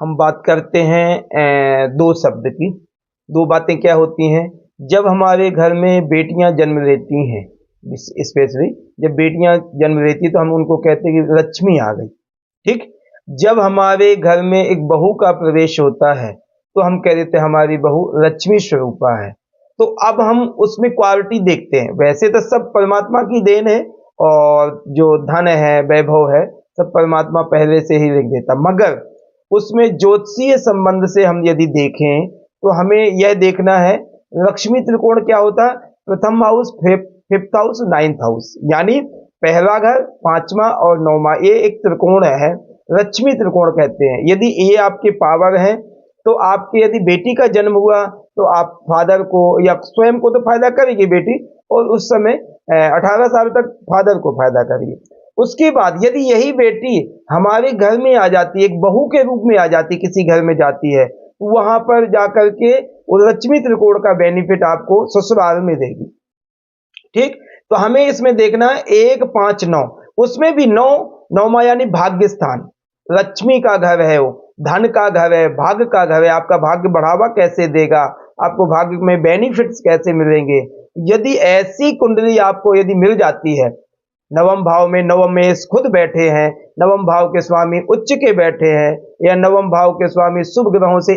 हम बात करते हैं दो शब्द की। दो बातें क्या होती हैं? जब हमारे घर में बेटियां जन्म लेती हैं, स्पेशली जब बेटियां जन्म लेती हैं तो हम उनको कहते हैं कि लक्ष्मी आ गई। ठीक। जब हमारे घर में एक बहू का प्रवेश होता है तो हम कह देते हैं हमारी बहू लक्ष्मी स्वरूपा है। तो अब हम उसमें क्वालिटी देखते हैं। वैसे तो सब परमात्मा की देन है और जो धन है, वैभव है, सब परमात्मा पहले से ही लिख देता, मगर उसमें ज्योतिषीय संबंध से हम यदि देखें तो हमें यह देखना है लक्ष्मी त्रिकोण क्या होता है। प्रथम house, fifth house, ninth house, यानी पहला घर, पांचवा और नौवा, ये एक त्रिकोण है, लक्ष्मी त्रिकोण कहते हैं। यदि ये आपके पावर है तो आपके यदि बेटी का जन्म हुआ तो आप फादर को या स्वयं को तो फायदा करेगी बेटी, और उस समय 18 साल तक फादर को फायदा करेगी। उसके बाद यदि यही बेटी हमारे घर में आ जाती है, एक बहू के रूप में आ जाती, किसी घर में जाती है, वहां पर जाकर के वो लक्ष्मी त्रिकोण का बेनिफिट आपको ससुराल में देगी। ठीक। तो हमें इसमें देखना है 1, 5, 9, उसमें भी 9, नौमा यानी भाग्य स्थान, लक्ष्मी का घर है, वो धन का घर है, भाग्य का घर है। आपका भाग्य बढ़ावा कैसे देगा, आपको भाग्य में बेनिफिट्स कैसे मिलेंगे। यदि ऐसी कुंडली आपको यदि मिल जाती है, नवम भाव में नवमेश खुद बैठे हैं, नवम भाव के स्वामी उच्च के बैठे हैं, या नवम भाव के स्वामी शुभ ग्रहों से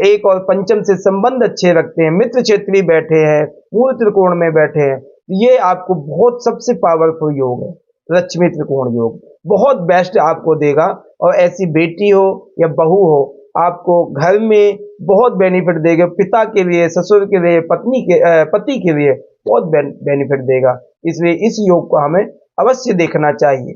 एक और पंचम से संबंध अच्छे रखते हैं, मित्र क्षेत्री बैठे हैं, मूल त्रिकोण में बैठे हैं, ये आपको बहुत सबसे पावरफुल योग है। लक्ष्मी त्रिकोण योग बहुत बेस्ट आपको देगा। और ऐसी बेटी हो या बहू हो, आपको घर में बहुत बेनिफिट देगा, पिता के लिए, ससुर के लिए, पति के लिए बहुत बेनिफिट देगा। इसलिए इस योग को हमें अवश्य देखना चाहिए।